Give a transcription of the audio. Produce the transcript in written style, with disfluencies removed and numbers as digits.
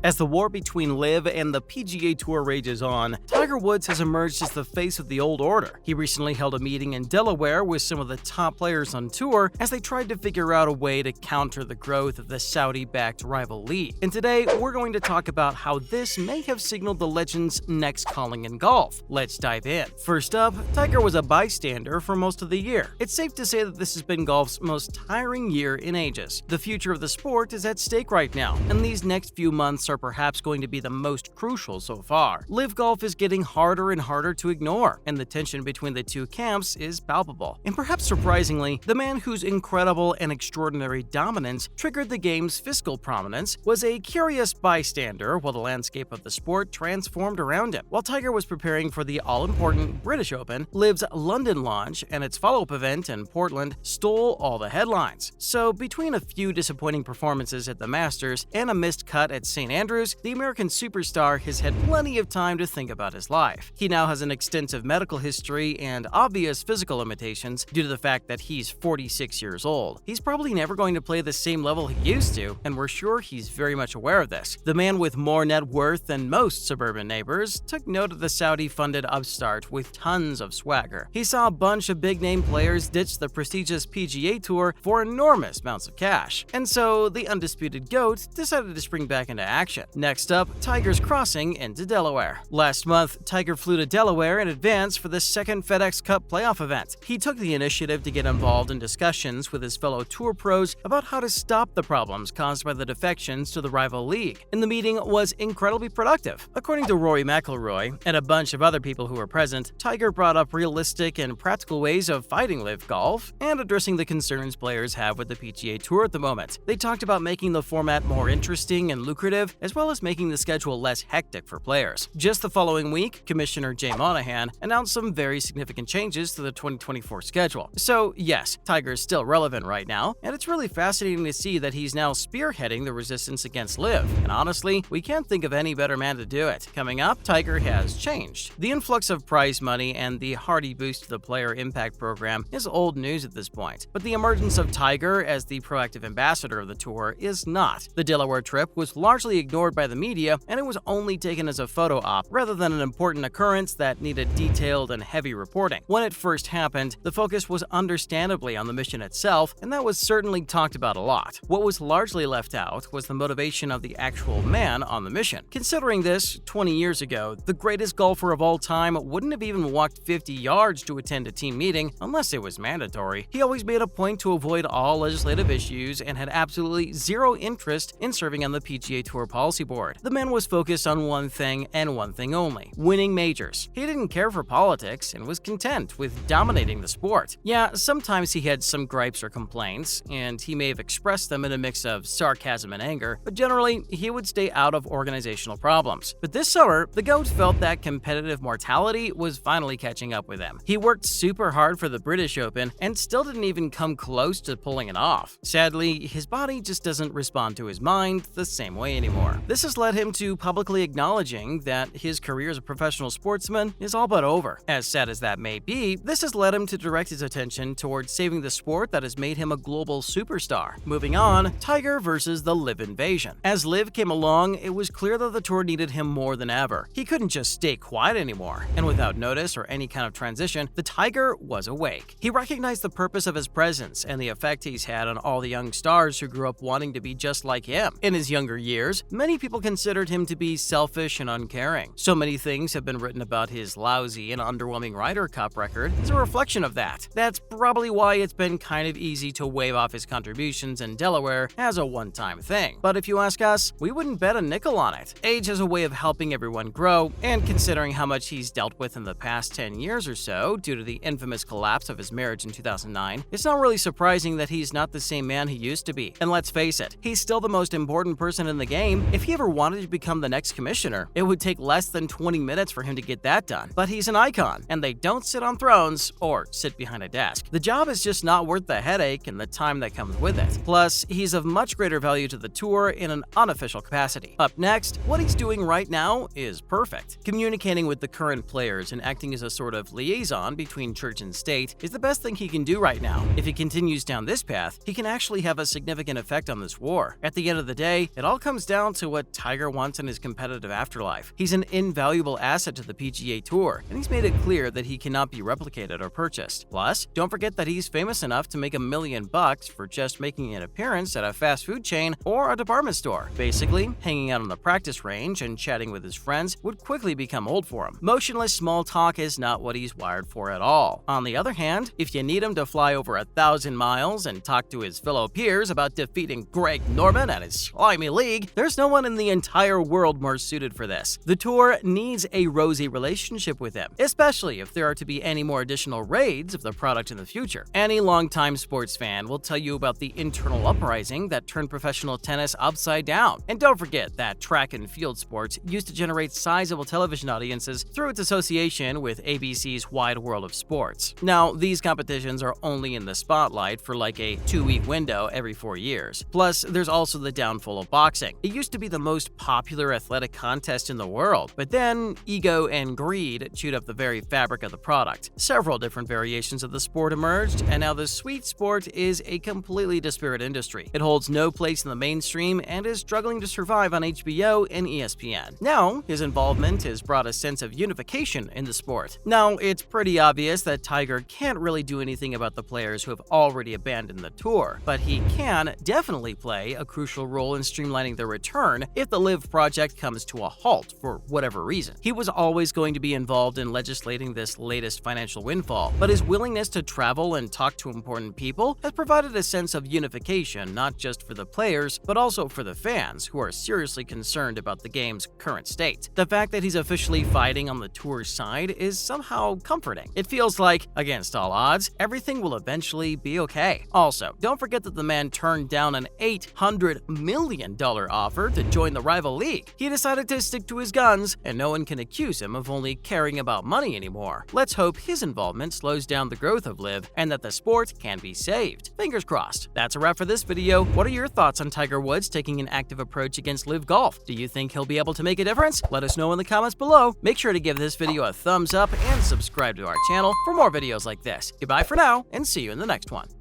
As the war between LIV and the PGA Tour rages on, Tiger Woods has emerged as the face of the old order. He recently held a meeting in Delaware with some of the top players on tour as they tried to figure out a way to counter the growth of the Saudi-backed rival league. And today, we're going to talk about how this may have signaled the legend's next calling in golf. Let's dive in. First up, Tiger was a bystander for most of the year. It's safe to say that this has been golf's most tiring year in ages. The future of the sport is at stake right now, and these next few months are perhaps going to be the most crucial so far. LIV Golf is getting harder and harder to ignore, and the tension between the two camps is palpable. And perhaps surprisingly, the man whose incredible and extraordinary dominance triggered the game's fiscal prominence was a curious bystander while the landscape of the sport transformed around him. While Tiger was preparing for the all-important British Open, LIV's London launch and its follow-up event in Portland stole all the headlines. So between a few disappointing performances at the Masters and a missed cut at St. Andrews, the American superstar has had plenty of time to think about his life. He now has an extensive medical history and obvious physical limitations due to the fact that he's 46 years old. He's probably never going to play the same level he used to, and we're sure he's very much aware of this. The man with more net worth than most suburban neighbors took note of the Saudi-funded upstart with tons of swagger. He saw a bunch of big-name players ditch the prestigious PGA Tour for enormous amounts of cash, and so the undisputed GOAT decided to spring back into action. Next up, Tiger's crossing into Delaware. Last month, Tiger flew to Delaware in advance for the second FedEx Cup playoff event. He took the initiative to get involved in discussions with his fellow tour pros about how to stop the problems caused by the defections to the rival league, and the meeting was incredibly productive. According to Rory McIlroy and a bunch of other people who were present, Tiger brought up realistic and practical ways of fighting LIV Golf and addressing the concerns players have with the PGA Tour at the moment. They talked about making the format more interesting and lucrative, as well as making the schedule less hectic for players. Just the following week, Commissioner Jay Monahan announced some very significant changes to the 2024 schedule. So yes, Tiger is still relevant right now, and it's really fascinating to see that he's now spearheading the resistance against LIV. And honestly, we can't think of any better man to do it. Coming up, Tiger has changed. The influx of prize money and the hearty boost to the player impact program is old news at this point, but the emergence of Tiger as the proactive ambassador of the tour is not. The Delaware trip was largely ignored by the media, and it was only taken as a photo op rather than an important occurrence that needed detailed and heavy reporting. When it first happened, the focus was understandably on the mission itself, and that was certainly talked about a lot. What was largely left out was the motivation of the actual man on the mission. Considering this, 20 years ago, the greatest golfer of all time wouldn't have even walked 50 yards to attend a team meeting unless it was mandatory. He always made a point to avoid all legislative issues and had absolutely zero interest in serving on the PGA Tour policy board. The man was focused on one thing and one thing only: winning majors. He didn't care for politics and was content with dominating the sport. Yeah, sometimes he had some gripes or complaints, and he may have expressed them in a mix of sarcasm and anger, but generally, he would stay out of organizational problems. But this summer, the GOAT felt that competitive mortality was finally catching up with him. He worked super hard for the British Open and still didn't even come close to pulling it off. Sadly, his body just doesn't respond to his mind the same way anymore. This has led him to publicly acknowledging that his career as a professional sportsman is all but over. As sad as that may be, this has led him to direct his attention towards saving the sport that has made him a global superstar. Moving on, Tiger versus the LIV invasion. As LIV came along, it was clear that the tour needed him more than ever. He couldn't just stay quiet anymore, and without notice or any kind of transition, the Tiger was awake. He recognized the purpose of his presence and the effect he's had on all the young stars who grew up wanting to be just like him. In his younger years, many people considered him to be selfish and uncaring. So many things have been written about his lousy and underwhelming Ryder Cup record as a reflection of that. That's probably why it's been kind of easy to wave off his contributions in Delaware as a one-time thing. But if you ask us, we wouldn't bet a nickel on it. Age has a way of helping everyone grow, and considering how much he's dealt with in the past 10 years or so due to the infamous collapse of his marriage in 2009, it's not really surprising that he's not the same man he used to be. And let's face it, he's still the most important person in the game. If he ever wanted to become the next commissioner, it would take less than 20 minutes for him to get that done. But he's an icon, and they don't sit on thrones or sit behind a desk. The job is just not worth the headache and the time that comes with it. Plus, he's of much greater value to the tour in an unofficial capacity. Up next, what he's doing right now is perfect. Communicating with the current players and acting as a sort of liaison between church and state is the best thing he can do right now. If he continues down this path, he can actually have a significant effect on this war. At the end of the day, it all comes down down to what Tiger wants in his competitive afterlife. He's an invaluable asset to the PGA Tour, and he's made it clear that he cannot be replicated or purchased. Plus, don't forget that he's famous enough to make $1 million for just making an appearance at a fast food chain or a department store. Basically, hanging out on the practice range and chatting with his friends would quickly become old for him. Motionless small talk is not what he's wired for at all. On the other hand, if you need him to fly over 1,000 miles and talk to his fellow peers about defeating Greg Norman and his slimy league, there's no one in the entire world more suited for this. The tour needs a rosy relationship with him, especially if there are to be any more additional raids of the product in the future. Any longtime sports fan will tell you about the internal uprising that turned professional tennis upside down. And don't forget that track and field sports used to generate sizable television audiences through its association with ABC's Wide World of Sports. Now, these competitions are only in the spotlight for like a 2-week window every 4 years. Plus, there's also the downfall of boxing. It used to be the most popular athletic contest in the world, but then ego and greed chewed up the very fabric of the product. Several different variations of the sport emerged, and now the sweet sport is a completely disparate industry. It holds no place in the mainstream and is struggling to survive on HBO and ESPN. Now, his involvement has brought a sense of unification in the sport. Now, it's pretty obvious that Tiger can't really do anything about the players who have already abandoned the tour, but he can definitely play a crucial role in streamlining their return if the LIV project comes to a halt for whatever reason. He was always going to be involved in legislating this latest financial windfall, but his willingness to travel and talk to important people has provided a sense of unification not just for the players, but also for the fans who are seriously concerned about the game's current state. The fact that he's officially fighting on the tour's side is somehow comforting. It feels like, against all odds, everything will eventually be okay. Also, don't forget that the man turned down an $800 million offer to join the rival league. He decided to stick to his guns, and no one can accuse him of only caring about money anymore. Let's hope his involvement slows down the growth of LIV and that the sport can be saved. Fingers crossed. That's a wrap for this video. What are your thoughts on Tiger Woods taking an active approach against LIV Golf? Do you think he'll be able to make a difference? Let us know in the comments below. Make sure to give this video a thumbs up and subscribe to our channel for more videos like this. Goodbye for now, and see you in the next one.